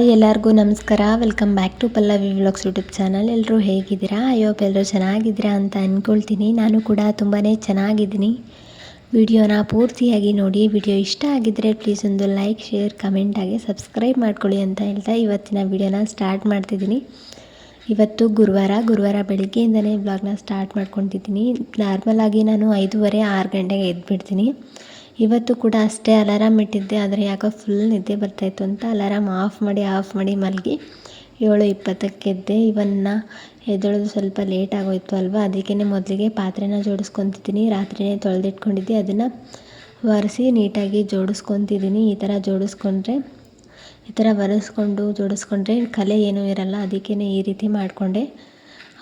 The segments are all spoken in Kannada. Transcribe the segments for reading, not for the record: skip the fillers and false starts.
ಹಾಯ್ ಎಲ್ಲರಿಗೂ ನಮಸ್ಕಾರ. Welcome back to Pallavi vlogs YouTube channel. ಎಲ್ಲರೂ ಹೇಗಿದ್ದೀರಾ? ಅಯ್ಯೋಪ್ ಎಲ್ಲರೂ ಚೆನ್ನಾಗಿದ್ದೀರಾ ಅಂತ ಅಂದ್ಕೊಳ್ತೀನಿ. ನಾನು ಕೂಡ ತುಂಬಾ ಚೆನ್ನಾಗಿದ್ದೀನಿ. ವಿಡಿಯೋನ ಪೂರ್ತಿಯಾಗಿ ನೋಡಿ. ವಿಡಿಯೋ ಇಷ್ಟ ಆಗಿದ್ದರೆ ಪ್ಲೀಸ್ ಒಂದು ಲೈಕ್, ಶೇರ್, ಕಮೆಂಟ್ ಆಗಿ ಸಬ್ಸ್ಕ್ರೈಬ್ ಮಾಡ್ಕೊಳ್ಳಿ ಅಂತ ಹೇಳ್ತಾ ಇವತ್ತಿನ ವಿಡಿಯೋನ ಸ್ಟಾರ್ಟ್ ಮಾಡ್ತಿದ್ದೀನಿ. ಇವತ್ತು ಗುರುವಾರ ಬೆಳಗ್ಗೆಯಿಂದನೇ ವ್ಲಾಗ್ನ ಸ್ಟಾರ್ಟ್ ಮಾಡ್ಕೊತಿದ್ದೀನಿ. ನಾರ್ಮಲಾಗಿ ನಾನು 5:30 6 ಗಂಟೆಗೆ ಎದ್ಬಿಡ್ತೀನಿ. ಇವತ್ತು ಕೂಡ ಅಷ್ಟೇ ಅಲಾರಾಮ್ ಇಟ್ಟಿದ್ದೆ, ಆದರೆ ಯಾಕೋ ಫುಲ್ ನಿದ್ದೆ ಬರ್ತಾಯಿತ್ತು ಅಂತ ಅಲಾರಾಮ್ ಆಫ್ ಮಾಡಿ ಮಲಗಿ 7:20ಕ್ಕೆ ಎದ್ದೆ. ಇವನ್ನ ಎದ್ದೇಳೋದು ಸ್ವಲ್ಪ ಲೇಟ್ ಆಗೋಯಿತು ಅಲ್ವಾ, ಅದಕ್ಕೇ ಮೊದಲಿಗೆ ಪಾತ್ರೆನ ಜೋಡಿಸ್ಕೊತಿದ್ದೀನಿ. ರಾತ್ರಿಯೇ ತೊಳೆದಿಟ್ಕೊಂಡಿದ್ದೆ, ಅದನ್ನು ಒರೆಸಿ ನೀಟಾಗಿ ಜೋಡಿಸ್ಕೊತಿದ್ದೀನಿ. ಈ ಥರ ಜೋಡಿಸ್ಕೊಂಡ್ರೆ ಕಲೆ ಏನೂ ಇರಲ್ಲ, ಅದಕ್ಕೇ ಈ ರೀತಿ ಮಾಡಿಕೊಂಡೆ.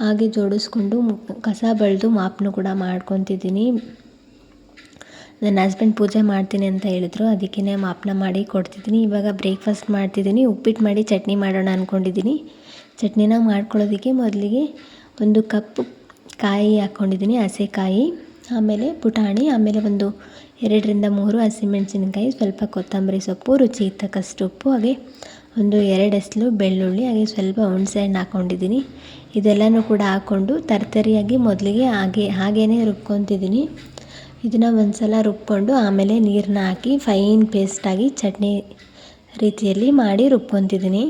ಹಾಗೆ ಜೋಡಿಸ್ಕೊಂಡು ಕಸ ಬಳಿದು ಮಾಪನ್ನು ಕೂಡ ಮಾಡ್ಕೊತಿದ್ದೀನಿ. ನನ್ನ ಹಸ್ಬೆಂಡ್ ಪೂಜೆ ಮಾಡ್ತೀನಿ ಅಂತ ಹೇಳಿದ್ರು, ಅದಕ್ಕೇ ಮಾಪನ ಮಾಡಿ ಕೊಡ್ತಿದ್ದೀನಿ. ಇವಾಗ ಬ್ರೇಕ್ಫಾಸ್ಟ್ ಮಾಡ್ತಿದ್ದೀನಿ. ಉಪ್ಪಿಟ್ಟು ಮಾಡಿ ಚಟ್ನಿ ಮಾಡೋಣ ಅಂದ್ಕೊಂಡಿದ್ದೀನಿ. ಚಟ್ನಿನ ಮಾಡ್ಕೊಳ್ಳೋದಕ್ಕೆ ಮೊದಲಿಗೆ 1 ಕಪ್ ಕಾಯಿ ಹಾಕ್ಕೊಂಡಿದ್ದೀನಿ, ಹಸೆಕಾಯಿ, ಆಮೇಲೆ ಪುಟಾಣಿ, ಆಮೇಲೆ 2 3 ಹಸಿಮೆಣಸಿನ್ಕಾಯಿ, ಸ್ವಲ್ಪ ಕೊತ್ತಂಬರಿ ಸೊಪ್ಪು, ರುಚಿ ತಕ್ಕಷ್ಟು ಉಪ್ಪು, ಹಾಗೆ 2 ಎಸಳು ಬೆಳ್ಳುಳ್ಳಿ, ಹಾಗೆ ಸ್ವಲ್ಪ ಹುಣಸೆ ಹಣ್ಣು ಹಾಕ್ಕೊಂಡಿದ್ದೀನಿ. ಇದೆಲ್ಲನೂ ಕೂಡ ಹಾಕ್ಕೊಂಡು ತರ್ತರಿಯಾಗಿ ಮೊದಲಿಗೆ ಹಾಗೇ ರುಬ್ಕೊತಿದ್ದೀನಿ. ಇದನ್ನು ಒಂದು ಸಲ ರುಬ್ಕೊಂಡು ಆಮೇಲೆ ನೀರನ್ನ ಹಾಕಿ ಫೈನ್ ಪೇಸ್ಟಾಗಿ ಚಟ್ನಿ ರೀತಿಯಲ್ಲಿ ಮಾಡಿ ರುಬ್ಕೊತಿದ್ದೀನಿ.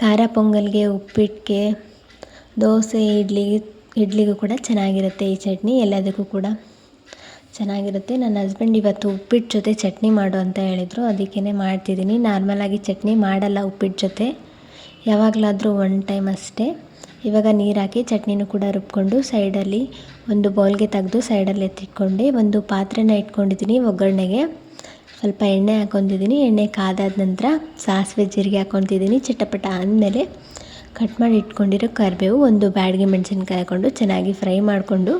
ಖಾರ ಪೊಂಗಲ್ಗೆ, ಉಪ್ಪಿಟ್ಟಿಗೆ, ದೋಸೆ, ಇಡ್ಲಿಗೂ ಕೂಡ ಚೆನ್ನಾಗಿರುತ್ತೆ ಈ ಚಟ್ನಿ. ಎಲ್ಲದಕ್ಕೂ ಕೂಡ ಚೆನ್ನಾಗಿರುತ್ತೆ. ನನ್ನ ಹಸ್ಬೆಂಡ್ ಇವತ್ತು ಉಪ್ಪಿಟ್ಟು ಜೊತೆ ಚಟ್ನಿ ಮಾಡು ಅಂತ ಹೇಳಿದರು, ಅದಕ್ಕೇ ಮಾಡ್ತಿದ್ದೀನಿ. ನಾರ್ಮಲಾಗಿ ಚಟ್ನಿ ಮಾಡಲ್ಲ ಉಪ್ಪಿಟ್ಟು ಜೊತೆ, ಯಾವಾಗಲಾದರೂ 1 ಟೈಮ್ ಅಷ್ಟೇ. ಇವಾಗ ನೀರು ಹಾಕಿ ಚಟ್ನಿನೂ ಕೂಡ ರುಬ್ಕೊಂಡು ಸೈಡಲ್ಲಿ ಒಂದು ಬೌಲ್ಗೆ ತೆಗೆದು ಸೈಡಲ್ಲಿ ಎತ್ತಿಟ್ಕೊಂಡೆ. ಒಂದು ಪಾತ್ರೆನ ಇಟ್ಕೊಂಡಿದ್ದೀನಿ. ಒಗ್ಗರಣೆಗೆ ಸ್ವಲ್ಪ ಎಣ್ಣೆ ಹಾಕ್ಕೊತಿದ್ದೀನಿ. ಎಣ್ಣೆ ಕಾದಾದ ನಂತರ ಸಾಸಿವೆ ಜೀರಿಗೆ ಹಾಕ್ಕೊತಿದ್ದೀನಿ. ಚಿಟಪಟ ಅಂದಮೇಲೆ ಕಟ್ ಮಾಡಿ ಇಟ್ಕೊಂಡಿರೋ ಕರಿಬೇವು, 1 ಬ್ಯಾಡಗಿ ಮೆಣಸಿನ್ಕಾಯಿ ಹಾಕ್ಕೊಂಡು ಚೆನ್ನಾಗಿ ಫ್ರೈ ಮಾಡಿಕೊಂಡು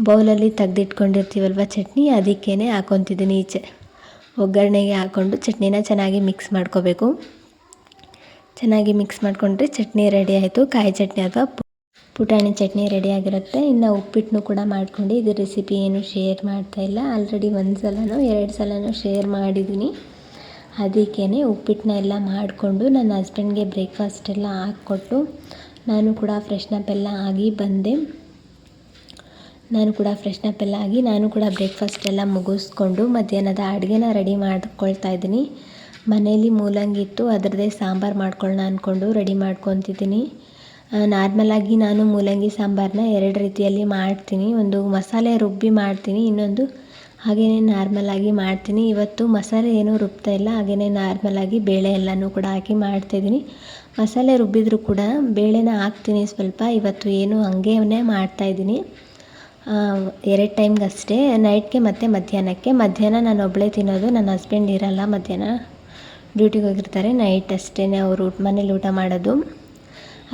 ಬೌಲಲ್ಲಿ ತೆಗೆದಿಟ್ಕೊಂಡಿರ್ತೀವಲ್ವ ಚಟ್ನಿ, ಅದಕ್ಕೇ ಹಾಕ್ಕೊತಿದ್ದೀನಿ. ಒಗ್ಗರಣೆಗೆ ಹಾಕ್ಕೊಂಡು ಚಟ್ನಿನ ಚೆನ್ನಾಗಿ ಮಿಕ್ಸ್ ಮಾಡ್ಕೋಬೇಕು. ಚೆನ್ನಾಗಿ ಮಿಕ್ಸ್ ಮಾಡಿಕೊಂಡ್ರೆ ಚಟ್ನಿ ರೆಡಿ ಆಯಿತು. ಕಾಯಿ ಚಟ್ನಿ ಅಥವಾ ಪುಟಾಣಿ ಚಟ್ನಿ ರೆಡಿಯಾಗಿರುತ್ತೆ. ಇನ್ನು ಉಪ್ಪಿಟ್ಟನ್ನು ಕೂಡ ಮಾಡ್ಕೊಂಡು ಇದು ರೆಸಿಪಿ ಏನು ಶೇರ್ ಮಾಡ್ತಾಯಿಲ್ಲ. ಆಲ್ರೆಡಿ 1 ಸಲನೋ 2 ಸಲನೋ ಶೇರ್ ಮಾಡಿದ್ದೀನಿ. ಅದಕ್ಕೇ ಉಪ್ಪಿಟ್ಟನ್ನ ಎಲ್ಲ ಮಾಡಿಕೊಂಡು ನನ್ನ ಹಸ್ಬೆಂಡ್ಗೆ ಬ್ರೇಕ್ಫಾಸ್ಟ್ ಎಲ್ಲ ಹಾಕ್ಕೊಟ್ಟು ನಾನು ಕೂಡ ಫ್ರೆಶ್ನಪ್ ಎಲ್ಲ ಆಗಿ ಬಂದೆ. ನಾನು ಕೂಡ ಬ್ರೇಕ್ಫಾಸ್ಟ್ ಎಲ್ಲ ಮುಗಿಸ್ಕೊಂಡು ಮಧ್ಯಾಹ್ನದ ಅಡುಗೆನ ರೆಡಿ ಮಾಡ್ಕೊಳ್ತಾ ಇದ್ದೀನಿ. ಮನೇಲಿ ಮೂಲಂಗಿ ಇತ್ತು, ಅದರದ್ದೇ ಸಾಂಬಾರು ಮಾಡ್ಕೊಳ್ಳೋಣ ಅಂದ್ಕೊಂಡು ರೆಡಿ ಮಾಡ್ಕೊತಿದ್ದೀನಿ. ನಾರ್ಮಲಾಗಿ ನಾನು ಮೂಲಂಗಿ ಸಾಂಬಾರನ್ನ 2 ರೀತಿಯಲ್ಲಿ ಮಾಡ್ತೀನಿ. ಒಂದು ಮಸಾಲೆ ರುಬ್ಬಿ ಮಾಡ್ತೀನಿ, ಇನ್ನೊಂದು ಹಾಗೆಯೇ ನಾರ್ಮಲಾಗಿ ಮಾಡ್ತೀನಿ. ಇವತ್ತು ಮಸಾಲೆ ಏನೂ ರುಬ್ತಾ ಇಲ್ಲ, ಹಾಗೆಯೇ ನಾರ್ಮಲಾಗಿ ಬೇಳೆ ಎಲ್ಲನೂ ಕೂಡ ಹಾಕಿ ಮಾಡ್ತಾಯಿದ್ದೀನಿ. ಮಸಾಲೆ ರುಬ್ಬಿದರೂ ಕೂಡ ಬೇಳೆನ ಹಾಕ್ತೀನಿ ಸ್ವಲ್ಪ. ಇವತ್ತು ಏನು ಹಂಗೇ ಮಾಡ್ತಾಯಿದ್ದೀನಿ. 2 ಟೈಮ್ಗಷ್ಟೇ, ನೈಟ್ಗೆ ಮತ್ತು ಮಧ್ಯಾಹ್ನಕ್ಕೆ. ಮಧ್ಯಾಹ್ನ ನಾನು ಒಬ್ಬಳೇ ತಿನ್ನೋದು, ನನ್ನ ಹಸ್ಬೆಂಡ್ ಇರಲ್ಲ, ಮಧ್ಯಾಹ್ನ ಡ್ಯೂಟಿಗೆ ಹೋಗಿರ್ತಾರೆ. ನೈಟ್ ಅಷ್ಟೇ ಅವರು ಮನೇಲಿ ಊಟ ಮಾಡೋದು,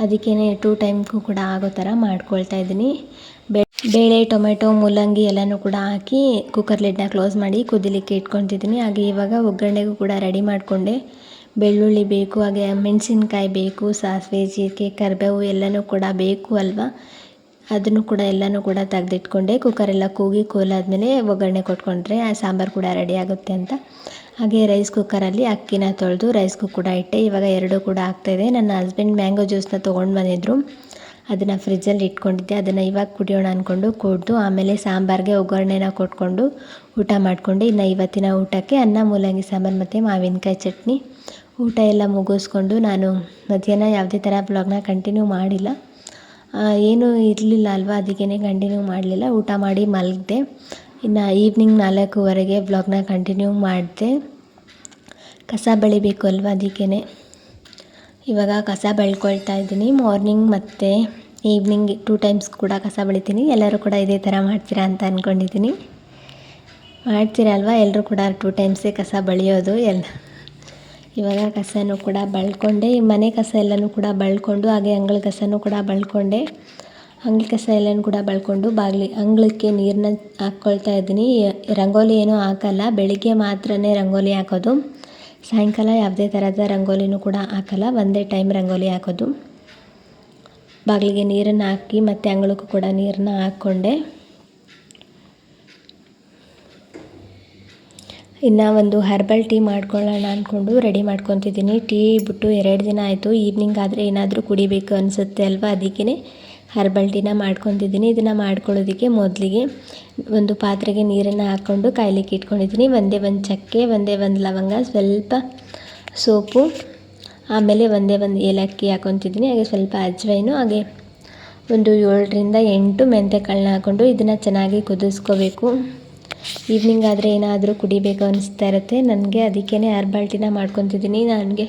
ಅದಕ್ಕೇ 2 ಟೈಮ್ಗೂ ಕೂಡ ಆಗೋ ಥರ ಮಾಡ್ಕೊಳ್ತಾ ಇದ್ದೀನಿ. ಬೇಳೆ, ಟೊಮೆಟೊ, ಮೂಲಂಗಿ ಎಲ್ಲನೂ ಕೂಡ ಹಾಕಿ ಕುಕ್ಕರ್ ಲಿಡ್ನ ಕ್ಲೋಸ್ ಮಾಡಿ ಕುದಿಲಿಕ್ಕೆ ಇಟ್ಕೊತಿದ್ದೀನಿ. ಹಾಗೆ ಇವಾಗ ಒಗ್ಗರಣೆಗೂ ಕೂಡ ರೆಡಿ ಮಾಡಿಕೊಂಡೆ. ಬೆಳ್ಳುಳ್ಳಿ ಬೇಕು, ಹಾಗೆ ಮೆಣಸಿನ್ಕಾಯಿ ಬೇಕು, ಸಾಸಿವೆ, ಜೀರಿಗೆ, ಕರಿಬೇವು ಎಲ್ಲನೂ ಕೂಡ ಬೇಕು ಅಲ್ವಾ, ಅದನ್ನು ಕೂಡ ಎಲ್ಲನೂ ಕೂಡ ತೆಗೆದಿಟ್ಕೊಂಡೆ. ಕುಕ್ಕರೆಲ್ಲ ಕೂಗಿ ಕೋಲಾದ್ಮೇಲೆ ಒಗ್ಗರಣೆ ಕೊಟ್ಕೊಂಡ್ರೆ ಆ ಸಾಂಬಾರು ಕೂಡ ರೆಡಿ ಆಗುತ್ತೆ ಅಂತ. ಹಾಗೆ ರೈಸ್ ಕುಕ್ಕರಲ್ಲಿ ಅಕ್ಕಿನ ತೊಳೆದು ರೈಸ್ಗೂ ಕೂಡ ಇಟ್ಟೆ. ಇವಾಗ 2 ಕೂಡ ಆಗ್ತಾಯಿದೆ. ನನ್ನ ಹಸ್ಬೆಂಡ್ ಮ್ಯಾಂಗೋ ಜ್ಯೂಸನ್ನ ತೊಗೊಂಡು ಬಂದಿದ್ರು, ಅದನ್ನು ಫ್ರಿಜ್ಜಲ್ಲಿ ಇಟ್ಕೊಂಡಿದ್ದೆ. ಅದನ್ನು ಇವಾಗ ಕುಡಿಯೋಣ ಅಂದ್ಕೊಂಡು ಕುಡಿದು ಆಮೇಲೆ ಸಾಂಬಾರಿಗೆ ಒಗ್ಗರಣೆನ ಕೊಟ್ಕೊಂಡು ಊಟ ಮಾಡಿಕೊಂಡು ಇನ್ನು ಇವತ್ತಿನ ಊಟಕ್ಕೆ ಅನ್ನ, ಮೂಲಂಗಿ ಸಾಂಬಾರು ಮತ್ತು ಮಾವಿನಕಾಯಿ ಚಟ್ನಿ. ಊಟ ಎಲ್ಲ ಮುಗಿಸ್ಕೊಂಡು ನಾನು ಮಧ್ಯಾಹ್ನ ಯಾವುದೇ ಥರ ಬ್ಲಾಗ್ನ ಕಂಟಿನ್ಯೂ ಮಾಡಿಲ್ಲ, ಏನೂ ಇರಲಿಲ್ಲ ಅಲ್ವಾ, ಅದಕ್ಕೇ ಕಂಟಿನ್ಯೂ ಮಾಡಲಿಲ್ಲ. ಊಟ ಮಾಡಿ ಮಲಗಿದೆ. ಇನ್ನು ಈವ್ನಿಂಗ್ 4:15ಗೆ ವ್ಲಾಗ್ನ ಕಂಟಿನ್ಯೂ ಮಾಡಿದೆ. ಕಸ ಬಳಿಬೇಕು ಅಲ್ವಾ, ಅದಕ್ಕೇ ಇವಾಗ ಕಸ ಬಳ್ಕೊಳ್ತಾ ಇದ್ದೀನಿ. ಮಾರ್ನಿಂಗ್ ಮತ್ತು ಈವ್ನಿಂಗ್ 2 ಟೈಮ್ಸ್ ಕೂಡ ಕಸ ಬಳಿತೀನಿ. ಎಲ್ಲರೂ ಕೂಡ ಇದೇ ಥರ ಮಾಡ್ತೀರಾ ಅಂತ ಅಂದ್ಕೊಂಡಿದ್ದೀನಿ. ಮಾಡ್ತೀರಲ್ವ ಎಲ್ಲರೂ ಕೂಡ 2 ಟೈಮ್ಸೇ ಕಸ ಬಳಿಯೋದು ಇವಾಗ ಕಸನೂ ಕೂಡ ಬಳ್ಕೊಂಡೆ. ಮನೆ ಕಸ ಎಲ್ಲನೂ ಕೂಡ ಬಳ್ಕೊಂಡು, ಹಾಗೆ ಅಂಗಳ ಕಸನೂ ಕೂಡ ಬಳ್ಕೊಂಡೆ. ಅಂಗಳ ಕಸ ಎಲ್ಲನೂ ಕೂಡ ಬಳ್ಕೊಂಡು ಅಂಗಳಕ್ಕೆ ನೀರನ್ನ ಹಾಕ್ಕೊಳ್ತಾ ಇದ್ದೀನಿ. ರಂಗೋಲಿ ಏನೂ ಹಾಕಲ್ಲ, ಬೆಳಿಗ್ಗೆ ಮಾತ್ರನೇ ರಂಗೋಲಿ ಹಾಕೋದು. ಸಾಯಂಕಾಲ ಯಾವುದೇ ಥರದ ರಂಗೋಲಿನೂ ಕೂಡ ಹಾಕಲ್ಲ, ಒಂದೇ ಟೈಮ್ ರಂಗೋಲಿ ಹಾಕೋದು. ಬಾಗಿಲಿಗೆ ನೀರನ್ನು ಹಾಕಿ ಮತ್ತು ಅಂಗಳಕ್ಕೂ ಕೂಡ ನೀರನ್ನ ಹಾಕ್ಕೊಂಡೆ. ಇನ್ನು ಒಂದು ಹರ್ಬಲ್ ಟೀ ಮಾಡ್ಕೊಳ್ಳೋಣ ಅಂದ್ಕೊಂಡು ರೆಡಿ ಮಾಡ್ಕೊತಿದ್ದೀನಿ. ಟೀ ಬಿಟ್ಟು 2 ದಿನ ಆಯಿತು. ಈವ್ನಿಂಗ್ ಆದರೆ ಏನಾದರೂ ಕುಡಿಬೇಕು ಅನಿಸುತ್ತೆ ಅಲ್ವಾ, ಅದಕ್ಕೇ ಹರ್ಬಲ್ ಟೀನ ಮಾಡ್ಕೊತಿದ್ದೀನಿ. ಇದನ್ನು ಮಾಡ್ಕೊಳ್ಳೋದಕ್ಕೆ ಮೊದಲಿಗೆ ಒಂದು ಪಾತ್ರೆಗೆ ನೀರನ್ನು ಹಾಕ್ಕೊಂಡು ಕಾಯ್ಲಿಕ್ಕೆ ಇಟ್ಕೊಂಡಿದ್ದೀನಿ. ಒಂದೇ ಒಂದು ಚಕ್ಕೆ, ಒಂದೇ ಒಂದು ಲವಂಗ, ಸ್ವಲ್ಪ ಸೋಪು, ಆಮೇಲೆ ಒಂದೇ ಒಂದು ಏಲಕ್ಕಿ ಹಾಕ್ಕೊತಿದ್ದೀನಿ. ಹಾಗೆ ಸ್ವಲ್ಪ ಅಜ್ವೈನು, ಹಾಗೆ ಒಂದು 7ರಿಂದ 8 ಮೆಂತ್ಯಕಾಳನ್ನ ಹಾಕ್ಕೊಂಡು ಇದನ್ನು ಚೆನ್ನಾಗಿ ಕುದಿಸ್ಕೋಬೇಕು. ಈವ್ನಿಂಗ್ ಆದರೆ ಏನಾದರೂ ಕುಡಿಬೇಕು ಅನಿಸ್ತಾ ಇರುತ್ತೆ ನನಗೆ, ಅದಕ್ಕೇ ಹರ್ಬಲ್ ಟೀನ ಮಾಡ್ಕೊತಿದ್ದೀನಿ. ನನಗೆ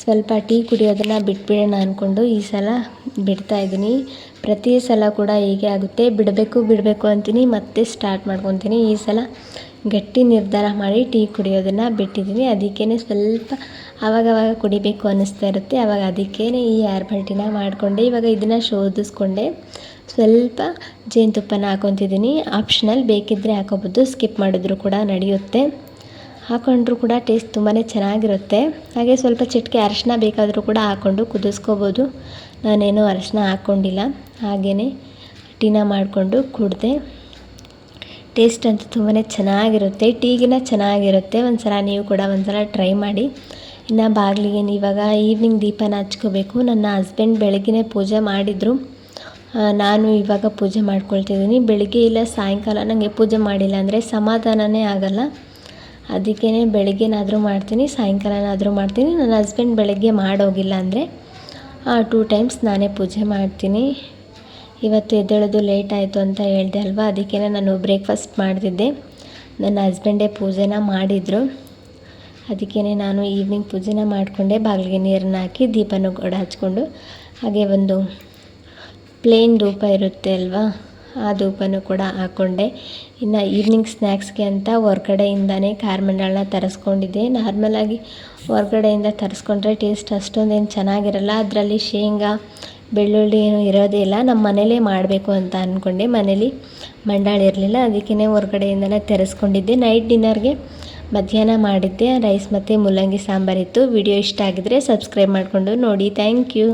ಸ್ವಲ್ಪ ಟೀ ಕುಡಿಯೋದನ್ನು ಬಿಟ್ಬಿಡೋಣ ಅಂದ್ಕೊಂಡು ಈ ಸಲ ಬಿಡ್ತಾಯಿದ್ದೀನಿ. ಪ್ರತಿ ಸಲ ಕೂಡ ಹೀಗೆ ಆಗುತ್ತೆ, ಬಿಡಬೇಕು ಅಂತೀನಿ, ಮತ್ತೆ ಸ್ಟಾರ್ಟ್ ಮಾಡ್ಕೊತೀನಿ. ಈ ಸಲ ಗಟ್ಟಿ ನಿರ್ಧಾರ ಮಾಡಿ ಟೀ ಕುಡಿಯೋದನ್ನು ಬಿಟ್ಟಿದ್ದೀನಿ. ಅದಕ್ಕೇ ಸ್ವಲ್ಪ ಆವಾಗವಾಗ ಕುಡಿಬೇಕು ಅನ್ನಿಸ್ತಾ ಇರುತ್ತೆ, ಆವಾಗ ಅದಕ್ಕೇ ಈ ಹರ್ಬಲ್ ಟೀನ ಮಾಡಿಕೊಂಡೆ. ಇವಾಗ ಇದನ್ನು ಶೋಧಿಸ್ಕೊಂಡೆ, ಸ್ವಲ್ಪ ಜೇನುತುಪ್ಪನ ಹಾಕ್ಕೊತಿದ್ದೀನಿ. ಆಪ್ಷನಲ್, ಬೇಕಿದ್ದರೆ ಹಾಕೋಬೋದು, ಸ್ಕಿಪ್ ಮಾಡಿದ್ರು ಕೂಡ ನಡೆಯುತ್ತೆ. ಹಾಕ್ಕೊಂಡ್ರೂ ಕೂಡ ಟೇಸ್ಟ್ ತುಂಬಾ ಚೆನ್ನಾಗಿರುತ್ತೆ. ಹಾಗೆ ಸ್ವಲ್ಪ ಚಿಟಿಕೆ ಅರಿಶಿನ ಬೇಕಾದರೂ ಕೂಡ ಹಾಕ್ಕೊಂಡು ಕುದಿಸ್ಕೋಬೋದು. ನಾನೇನು ಅರಿಶಿನ ಹಾಕ್ಕೊಂಡಿಲ್ಲ, ಹಾಗೆಯೇ ಟೀನ ಮಾಡಿಕೊಂಡು ಕುಡಿದೆ. ಟೇಸ್ಟ್ ಅಂತೂ ತುಂಬಾ ಚೆನ್ನಾಗಿರುತ್ತೆ, ಟೀಗಿನ ಚೆನ್ನಾಗಿರುತ್ತೆ. ಒಂದ್ಸಲ ನೀವು ಕೂಡ ಒಂದ್ಸಲ ಟ್ರೈ ಮಾಡಿ. ಇನ್ನು ಬಾಗಿಲಿಗೆ ಇವಾಗ ಈವ್ನಿಂಗ್ ದೀಪನ ಹಚ್ಕೋಬೇಕು. ನನ್ನ ಹಸ್ಬೆಂಡ್ ಬೆಳಗ್ಗೆ ಪೂಜೆ ಮಾಡಿದರು, ನಾನು ಇವಾಗ ಪೂಜೆ ಮಾಡ್ಕೊಳ್ತಿದ್ದೀನಿ. ಬೆಳಿಗ್ಗೆ ಇಲ್ಲ ಸಾಯಂಕಾಲ ನನಗೆ ಪೂಜೆ ಮಾಡಿಲ್ಲ ಅಂದರೆ ಸಮಾಧಾನನೇ ಆಗಲ್ಲ. ಅದಕ್ಕೇ ಬೆಳಗ್ಗೆನಾದರೂ ಮಾಡ್ತೀನಿ, ಸಾಯಂಕಾಲನಾದರೂ ಮಾಡ್ತೀನಿ. ನನ್ನ ಹಸ್ಬೆಂಡ್ ಬೆಳಗ್ಗೆ ಮಾಡೋಗಿಲ್ಲ ಅಂದರೆ 2 ಟೈಮ್ಸ್ ನಾನೇ ಪೂಜೆ ಮಾಡ್ತೀನಿ. ಇವತ್ತು ಎದ್ದೇಳೋದು ಲೇಟ್ ಆಯಿತು ಅಂತ ಹೇಳಿದೆ ಅಲ್ವಾ, ಅದಕ್ಕೇ ನಾನು ಬ್ರೇಕ್ಫಾಸ್ಟ್ ಮಾಡ್ತಿದ್ದೆ. ನನ್ನ ಹಸ್ಬೆಂಡೇ ಪೂಜೆನ ಮಾಡಿದರು, ಅದಕ್ಕೇ ನಾನು ಈವ್ನಿಂಗ್ ಪೂಜೆನ ಮಾಡಿಕೊಂಡೆ. ಬಾಗಿಲಿಗೆ ನೀರನ್ನ ಹಾಕಿ ದೀಪನೂ ಕೂಡ ಹಚ್ಕೊಂಡು, ಹಾಗೆ ಒಂದು ಪ್ಲೇನ್ ಧೂಪ ಇರುತ್ತೆ ಅಲ್ವಾ, ಆ ಧೂಪನೂ ಕೂಡ ಹಾಕ್ಕೊಂಡೆ. ಇನ್ನು ಈವ್ನಿಂಗ್ ಸ್ನ್ಯಾಕ್ಸ್ಗೆ ಅಂತ ಹೊರ್ಗಡೆಯಿಂದನೇ ಖಾರ ಮಂಡಾಳನ್ನ ತರಿಸ್ಕೊಂಡಿದ್ದೆ. ನಾರ್ಮಲಾಗಿ ಹೊರ್ಗಡೆಯಿಂದ ತರಿಸ್ಕೊಂಡ್ರೆ ಟೇಸ್ಟ್ ಅಷ್ಟೊಂದೇನು ಚೆನ್ನಾಗಿರಲ್ಲ. ಅದರಲ್ಲಿ ಶೇಂಗಾ ಬೆಳ್ಳುಳ್ಳಿ ಏನೂ ಇರೋದೇ ಇಲ್ಲ. ನಮ್ಮ ಮನೇಲೇ ಮಾಡಬೇಕು ಅಂತ ಅಂದ್ಕೊಂಡೆ, ಮನೇಲಿ ಮಂಡಾಳ ಇರಲಿಲ್ಲ, ಅದಕ್ಕೇ ಹೊರ್ಗಡೆಯಿಂದನೇ ತರಿಸ್ಕೊಂಡಿದ್ದೆ. ನೈಟ್ ಡಿನ್ನರ್ಗೆ ಮಧ್ಯಾಹ್ನ ಮಾಡಿದ್ದೆ ರೈಸ್ ಮತ್ತು ಮೂಲಂಗಿ ಸಾಂಬಾರಿತ್ತು. ವಿಡಿಯೋ ಇಷ್ಟ ಆಗಿದ್ರೆ ಸಬ್ಸ್ಕ್ರೈಬ್ ಮಾಡಿಕೊಂಡು ನೋಡಿ. Thank you.